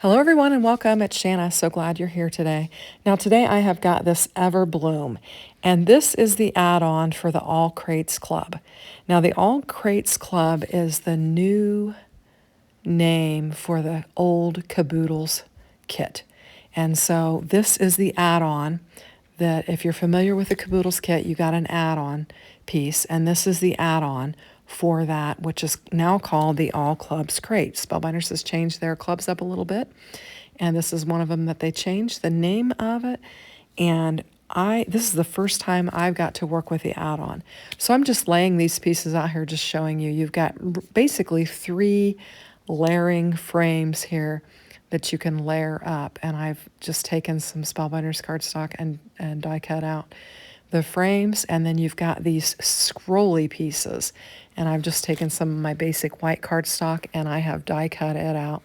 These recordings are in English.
Hello everyone and welcome. It's Shanna. So glad you're here today. Now today I have got this Ever Bloom, and this is the add-on for the All Crates Club. Now the All Crates Club is the new name for the old Caboodles kit. And so this is the add-on that if you're familiar with the Caboodles kit, you got an add-on piece, and this is the add-on for that, which is now called the All Clubs Crate. Spellbinders has changed their clubs up a little bit, and this is one of them that they changed the name of it. And this is the first time I've got to work with the add-on. So I'm just laying these pieces out here, just showing you. You've got basically 3 layering frames here that you can layer up, and I've just taken some Spellbinders cardstock and die cut out the frames, and then you've got these scrolly pieces, and I've just taken some of my basic white cardstock and I have die cut it out,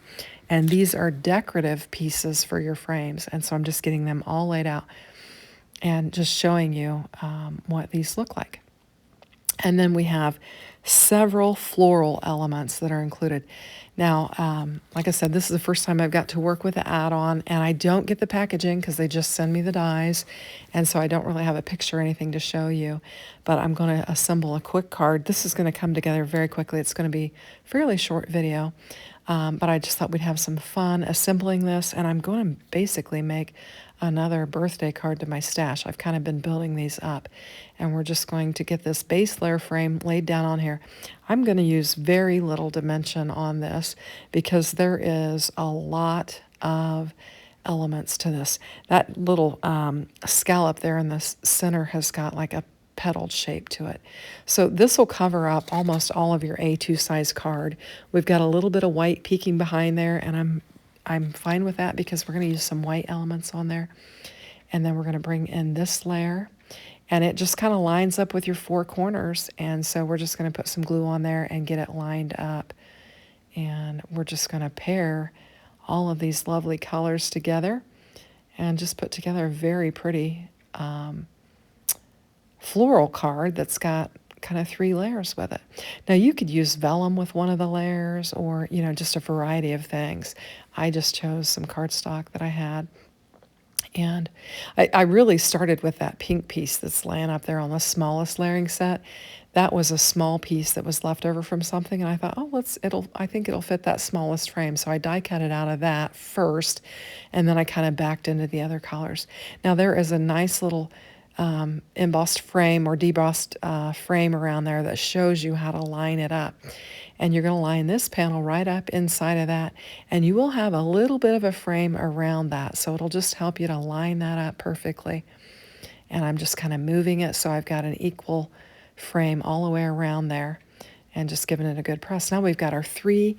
and these are decorative pieces for your frames, and so I'm just getting them all laid out and just showing you what these look like. And then we have several floral elements that are included. Now, like I said, this is the first time I've got to work with the add-on, and I don't get the packaging because they just send me the dies, and so I don't really have a picture or anything to show you, but I'm going to assemble a quick card. This is going to come together very quickly. It's going to be a fairly short video, but I just thought we'd have some fun assembling this, and I'm going to basically make another birthday card to my stash. I've kind of been building these up, and we're just going to get this base layer frame laid down on here. I'm going to use very little dimension on this because there is a lot of elements to this. That little scallop there in the center has got like a petaled shape to it. So this will cover up almost all of your A2 size card. We've got a little bit of white peeking behind there, and I'm fine with that because we're going to use some white elements on there. And then we're going to bring in this layer, and it just kind of lines up with your 4 corners. And so we're just going to put some glue on there and get it lined up. And we're just going to pair all of these lovely colors together and just put together a very pretty floral card that's got kind of 3 layers with it. Now you could use vellum with one of the layers, or just a variety of things. I just chose some cardstock that I had, and I really started with that pink piece that's laying up there on the smallest layering set. That was a small piece that was left over from something, and I thought, I think it'll fit that smallest frame. So I die cut it out of that first, and then I kind of backed into the other colors. Now there is a nice little embossed frame or debossed frame around there that shows you how to line it up. And you're going to line this panel right up inside of that, and you will have a little bit of a frame around that, so it'll just help you to line that up perfectly. And I'm just kind of moving it so I've got an equal frame all the way around there and just giving it a good press. Now we've got our 3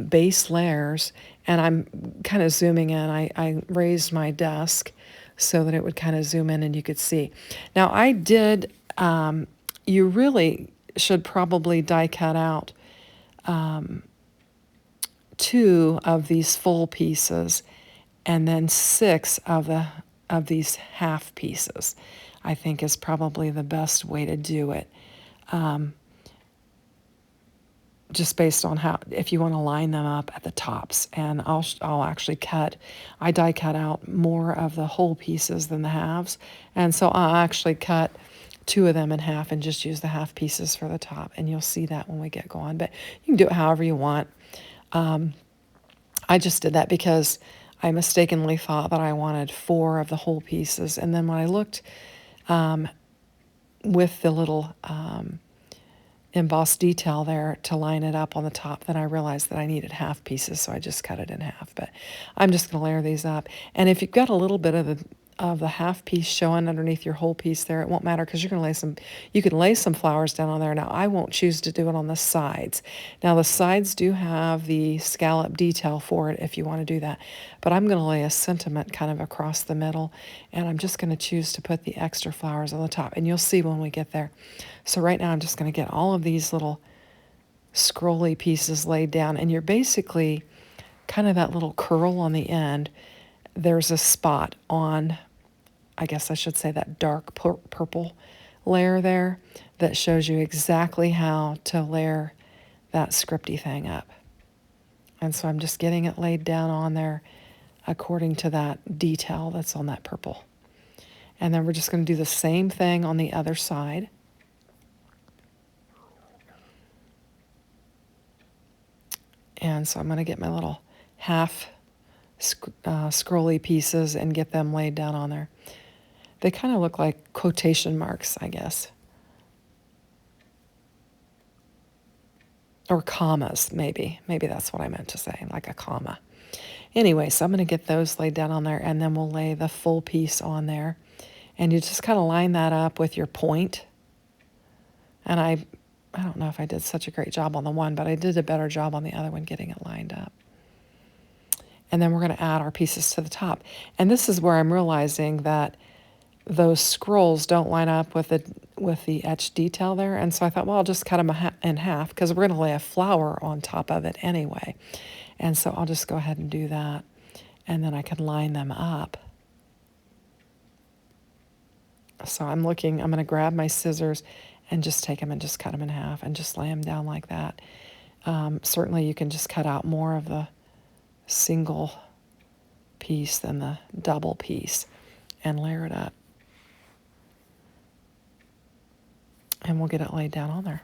base layers, and I'm kind of zooming in. I raised my desk so that it would kind of zoom in and you could see. Now I did, you really should probably die cut out 2 of these full pieces and then 6 of these half pieces, I think is probably the best way to do it. Just based on how, if you want to line them up at the tops. And I'll actually I die cut out more of the whole pieces than the halves. And so I'll actually cut 2 of them in half and just use the half pieces for the top. And you'll see that when we get going. But you can do it however you want. I just did that because I mistakenly thought that I wanted 4 of the whole pieces. And then when I looked with the little embossed detail there to line it up on the top, then I realized that I needed half pieces, so I just cut it in half. But I'm just going to layer these up. And if you've got a little bit of the half piece showing underneath your whole piece there, it won't matter because you're going to you can lay some flowers down on there. Now I won't choose to do it on the sides. Now the sides do have the scallop detail for it if you want to do that, but I'm going to lay a sentiment kind of across the middle, and I'm just going to choose to put the extra flowers on the top, and you'll see when we get there. So right now I'm just going to get all of these little scrolly pieces laid down, and you're basically kind of that little curl on the end. There's a spot on, I guess I should say, that dark purple layer there that shows you exactly how to layer that scripty thing up. And so I'm just getting it laid down on there according to that detail that's on that purple. And then we're just going to do the same thing on the other side. And so I'm going to get my little half scrolly pieces and get them laid down on there. They kind of look like quotation marks, I guess. Or commas, maybe. Maybe that's what I meant to say, like a comma. Anyway, so I'm going to get those laid down on there, and then we'll lay the full piece on there. And you just kind of line that up with your point. And I don't know if I did such a great job on the one, but I did a better job on the other one getting it lined up. And then we're going to add our pieces to the top. And this is where I'm realizing that those scrolls don't line up with the etched detail there. And so I thought, well, I'll just cut them in half because we're going to lay a flower on top of it anyway. And so I'll just go ahead and do that. And then I can line them up. So I'm going to grab my scissors and just take them and just cut them in half and just lay them down like that. Certainly you can just cut out more of the single piece than the double piece and layer it up. And we'll get it laid down on there.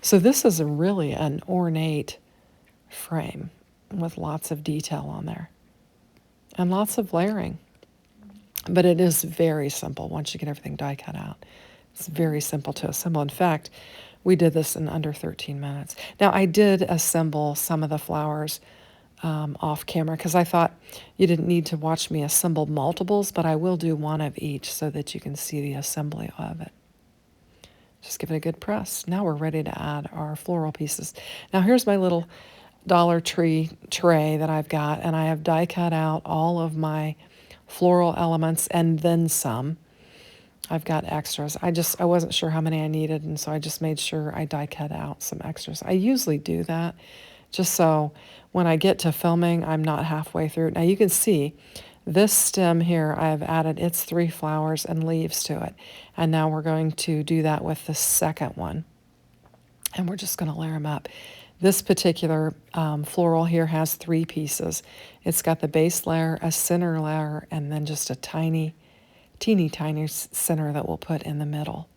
So this is really an ornate frame with lots of detail on there and lots of layering. But it is very simple once you get everything die cut out. It's very simple to assemble. In fact, we did this in under 13 minutes. Now, I did assemble some of the flowers off camera because I thought you didn't need to watch me assemble multiples, but I will do one of each so that you can see the assembly of it. Just give it a good press. Now we're ready to add our floral pieces. Now here's my little Dollar Tree tray that I've got, and I have die cut out all of my floral elements and then some. I've got extras. I wasn't sure how many I needed, and so I just made sure I die cut out some extras. I usually do that just so when I get to filming, I'm not halfway through. Now you can see this stem here, I've added its 3 flowers and leaves to it. And now we're going to do that with the second one. And we're just going to layer them up. This particular floral here has 3 pieces. It's got the base layer, a center layer, and then just a teeny tiny center that we'll put in the middle.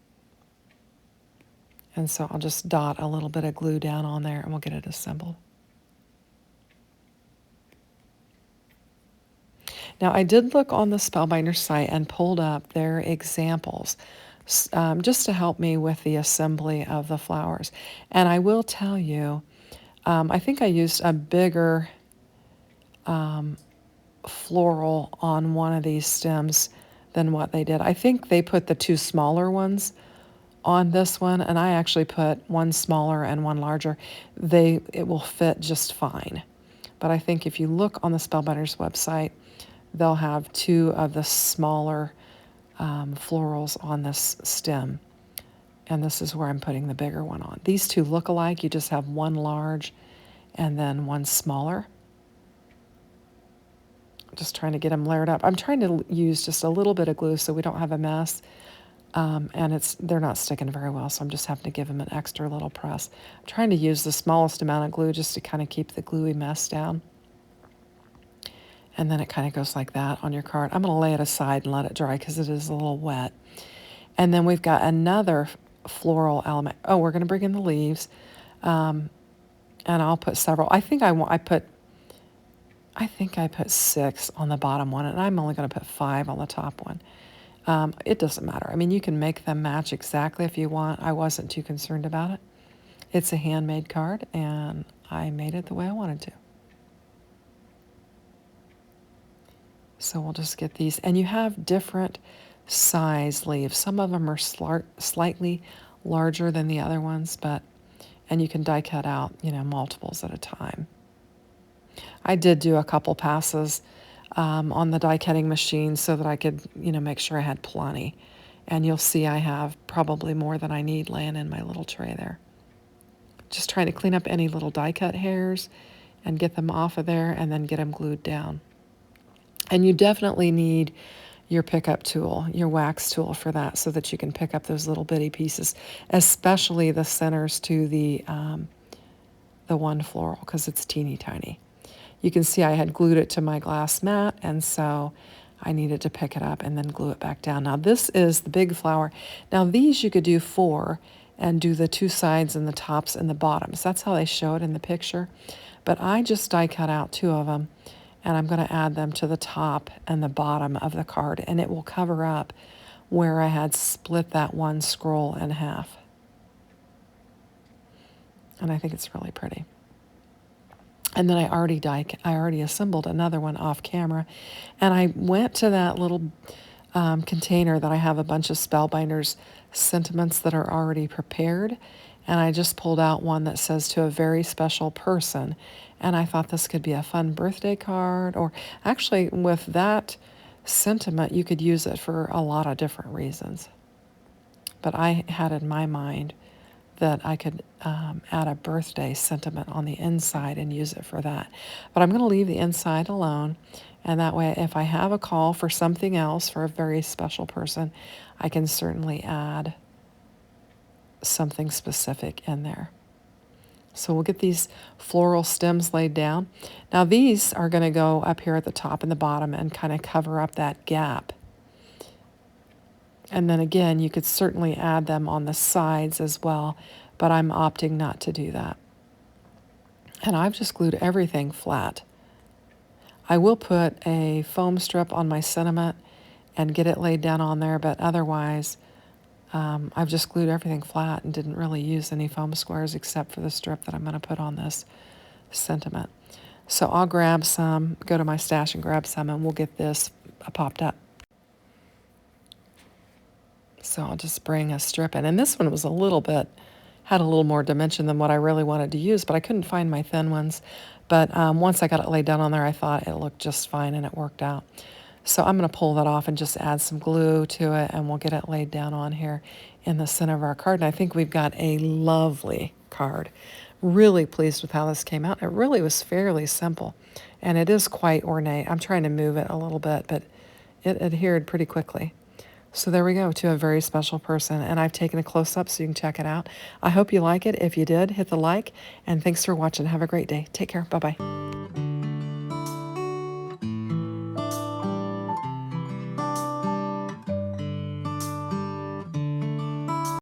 And so I'll just dot a little bit of glue down on there and we'll get it assembled. Now, I did look on the Spellbinders site and pulled up their examples just to help me with the assembly of the flowers. And I will tell you, I think I used a bigger floral on one of these stems than what they did. I think they put the 2 smaller ones on this one, and I actually put one smaller and one larger. It will fit just fine. But I think if you look on the Spellbinders website, they'll have 2 of the smaller florals on this stem. And this is where I'm putting the bigger one on. These 2 look alike. You just have one large and then one smaller. Just trying to get them layered up. I'm trying to use just a little bit of glue so we don't have a mess. And they're not sticking very well, so I'm just having to give them an extra little press. I'm trying to use the smallest amount of glue just to kind of keep the gluey mess down. And then it kind of goes like that on your card. I'm going to lay it aside and let it dry because it is a little wet. And then we've got another floral element. Oh, we're going to bring in the leaves. And I'll put several. I think I put 6 on the bottom one, and I'm only going to put 5 on the top one. It doesn't matter. I mean, you can make them match exactly if you want. I wasn't too concerned about it. It's a handmade card, and I made it the way I wanted to. So we'll just get these. And you have different size leaves. Some of them are slightly larger than the other ones, and you can die cut out, multiples at a time. I did do a couple passes on the die cutting machine so that I could, make sure I had plenty. And you'll see I have probably more than I need laying in my little tray there. Just trying to clean up any little die cut hairs and get them off of there and then get them glued down. And you definitely need your pickup tool, your wax tool for that so that you can pick up those little bitty pieces, especially the centers to the the one floral because it's teeny tiny. You can see I had glued it to my glass mat, and so I needed to pick it up and then glue it back down. Now this is the big flower. Now these you could do 4 and do the 2 sides and the tops and the bottoms. That's how they show it in the picture. But I just die cut out 2 of them, and I'm going to add them to the top and the bottom of the card, and it will cover up where I had split that one scroll in half. And I think it's really pretty. And then I already assembled another one off camera, and I went to that little container that I have a bunch of Spellbinders sentiments that are already prepared, and I just pulled out one that says to a very special person, and I thought this could be a fun birthday card, or actually with that sentiment you could use it for a lot of different reasons. But I had in my mind that I could add a birthday sentiment on the inside and use it for that. But I'm going to leave the inside alone, and that way if I have a call for something else for a very special person, I can certainly add something specific in there. So we'll get these floral stems laid down. Now these are going to go up here at the top and the bottom and kind of cover up that gap. And then again, you could certainly add them on the sides as well, but I'm opting not to do that. And I've just glued everything flat. I will put a foam strip on my sentiment and get it laid down on there, but otherwise I've just glued everything flat and didn't really use any foam squares except for the strip that I'm going to put on this sentiment. So I'll grab some, go to my stash and grab some, and we'll get this popped up. So I'll just bring a strip in. And this one was had a little more dimension than what I really wanted to use, but I couldn't find my thin ones. But once I got it laid down on there, I thought it looked just fine, and it worked out. So I'm going to pull that off and just add some glue to it, and we'll get it laid down on here in the center of our card. And I think we've got a lovely card. Really pleased with how this came out. It really was fairly simple, and it is quite ornate. I'm trying to move it a little bit, but it adhered pretty quickly. So there we go, to a very special person, and I've taken a close-up so you can check it out. I hope you like it. If you did, hit the like, and thanks for watching. Have a great day. Take care. Bye-bye.